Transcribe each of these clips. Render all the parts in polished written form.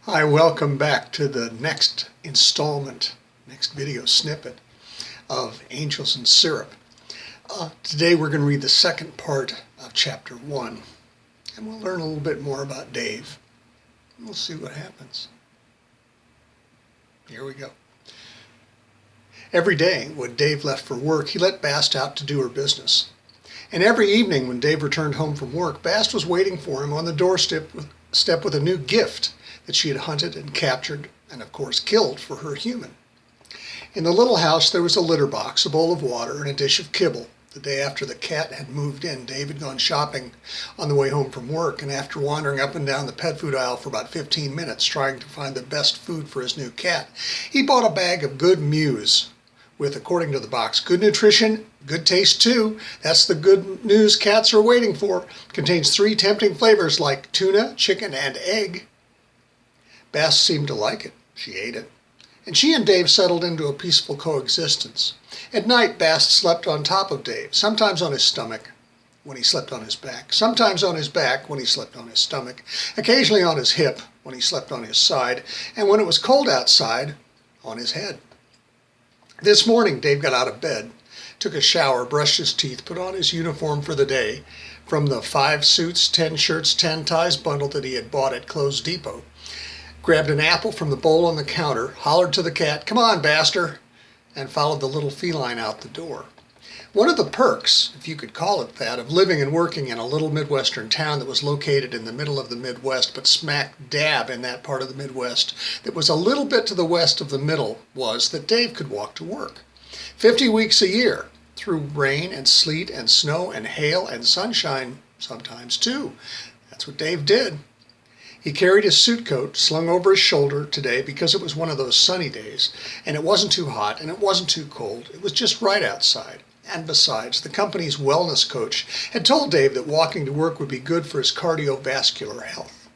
Hi, welcome back to the next installment, next video snippet of Angels and Syrup. Today we're going to read the second part of chapter 1, and we'll learn a little bit more about Dave. We'll see what happens. Here we go. Every day when Dave left for work, he let Bast out to do her business. And every evening when Dave returned home from work, Bast was waiting for him on the doorstep with a new gift that she had hunted and captured and, of course, killed for her human. In the little house there was a litter box, a bowl of water, and a dish of kibble. The day after the cat had moved in, Dave had gone shopping on the way home from work, and after wandering up and down the pet food aisle for about 15 minutes trying to find the best food for his new cat, he bought a bag of Good Mews with, according to the box, good nutrition, good taste too. That's the good news cats are waiting for. Contains 3 tempting flavors like tuna, chicken, and egg. Bast seemed to like it. She ate it. And she and Dave settled into a peaceful coexistence. At night, Bast slept on top of Dave, sometimes on his stomach when he slept on his back, sometimes on his back when he slept on his stomach, occasionally on his hip when he slept on his side, and when it was cold outside, on his head. This morning, Dave got out of bed, took a shower, brushed his teeth, put on his uniform for the day from the 5 suits, 10 shirts, 10 ties bundle that he had bought at Clothes Depot, grabbed an apple from the bowl on the counter, hollered to the cat, "Come on, Baster," and followed the little feline out the door. One of the perks, if you could call it that, of living and working in a little Midwestern town that was located in the middle of the Midwest, but smack dab in that part of the Midwest that was a little bit to the west of the middle, was that Dave could walk to work. 50 weeks a year, through rain and sleet and snow and hail and sunshine sometimes too. That's what Dave did. He carried his suit coat slung over his shoulder today because it was one of those sunny days, and it wasn't too hot and it wasn't too cold. It was just right outside. And besides, the company's wellness coach had told Dave that walking to work would be good for his cardiovascular health.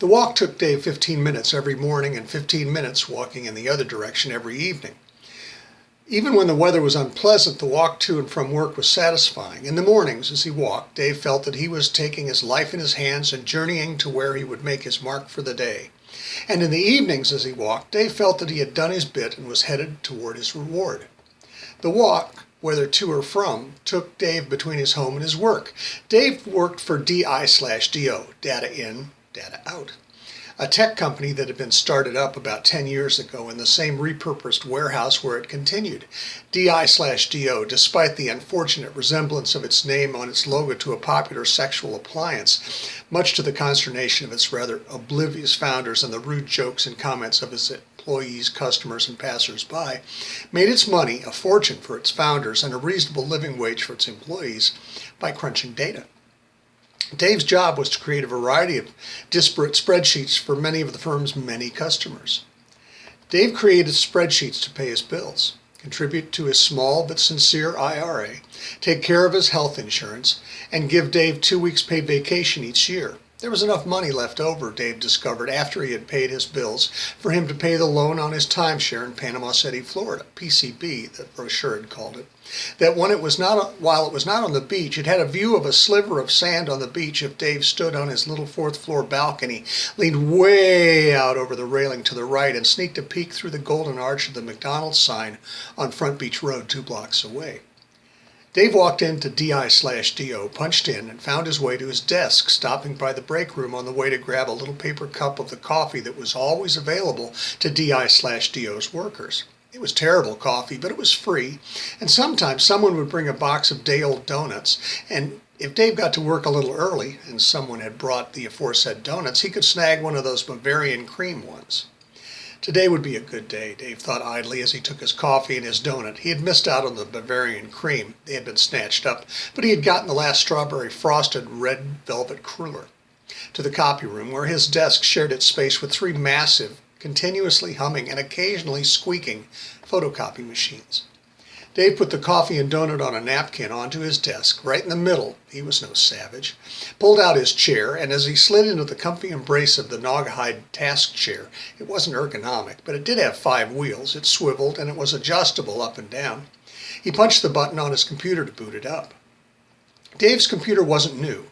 The walk took Dave 15 minutes every morning and 15 minutes walking in the other direction every evening. Even when the weather was unpleasant, the walk to and from work was satisfying. In the mornings, as he walked, Dave felt that he was taking his life in his hands and journeying to where he would make his mark for the day. And in the evenings, as he walked, Dave felt that he had done his bit and was headed toward his reward. The walk, whether to or from, took Dave between his home and his work. Dave worked for DI/DO, Data In, Data Out, a tech company that had been started up about 10 years ago in the same repurposed warehouse where it continued. DI/DO, despite the unfortunate resemblance of its name on its logo to a popular sexual appliance, much to the consternation of its rather oblivious founders and the rude jokes and comments of its employees, customers, and passers-by, made its money, a fortune for its founders, and a reasonable living wage for its employees by crunching data. Dave's job was to create a variety of disparate spreadsheets for many of the firm's many customers. Dave created spreadsheets to pay his bills, contribute to his small but sincere IRA, take care of his health insurance, and give Dave 2 weeks paid vacation each year. There was enough money left over, Dave discovered, after he had paid his bills, for him to pay the loan on his timeshare in Panama City, Florida, PCB, the brochure had called it. That while it was not on the beach, it had a view of a sliver of sand on the beach if Dave stood on his little 4th-floor balcony, leaned way out over the railing to the right, and sneaked a peek through the golden arch of the McDonald's sign on Front Beach Road 2 blocks away. Dave walked into DI/DO, punched in, and found his way to his desk, stopping by the break room on the way to grab a little paper cup of the coffee that was always available to DI/DO's workers. It was terrible coffee, but it was free, and sometimes someone would bring a box of day-old donuts, and if Dave got to work a little early, and someone had brought the aforesaid donuts, he could snag one of those Bavarian cream ones. Today would be a good day, Dave thought idly as he took his coffee and his donut. He had missed out on the Bavarian cream. They had been snatched up, but he had gotten the last strawberry frosted red velvet cruller. To the copy room, where his desk shared its space with 3 massive, continuously humming and occasionally squeaking photocopy machines. Dave put the coffee and donut on a napkin onto his desk, right in the middle. He was no savage. Pulled out his chair, and as he slid into the comfy embrace of the Naugahyde task chair, it wasn't ergonomic, but it did have 5 wheels. It swiveled, and it was adjustable up and down. He punched the button on his computer to boot it up. Dave's computer wasn't new,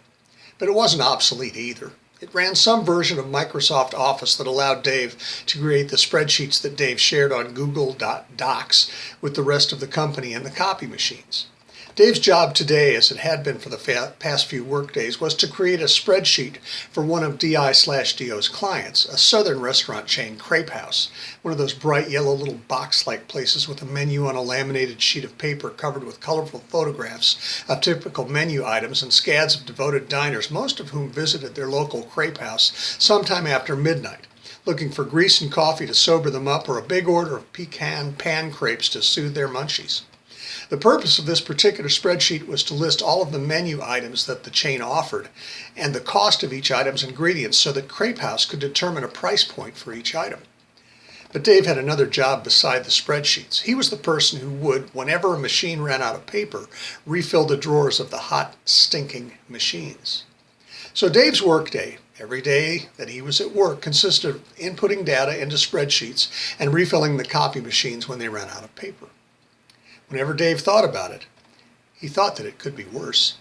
but it wasn't obsolete either. It ran some version of Microsoft Office that allowed Dave to create the spreadsheets that Dave shared on Google Docs with the rest of the company and the copy machines. Dave's job today, as it had been for the past few workdays, was to create a spreadsheet for one of DI/DO's clients, a southern restaurant chain, Crepe House, one of those bright yellow little box-like places with a menu on a laminated sheet of paper covered with colorful photographs of typical menu items and scads of devoted diners, most of whom visited their local Crepe House sometime after midnight, looking for grease and coffee to sober them up or a big order of pecan pan crepes to soothe their munchies. The purpose of this particular spreadsheet was to list all of the menu items that the chain offered and the cost of each item's ingredients so that Crepe House could determine a price point for each item. But Dave had another job beside the spreadsheets. He was the person who would, whenever a machine ran out of paper, refill the drawers of the hot, stinking machines. So Dave's workday, every day that he was at work, consisted of inputting data into spreadsheets and refilling the copy machines when they ran out of paper. Whenever Dave thought about it, he thought that it could be worse.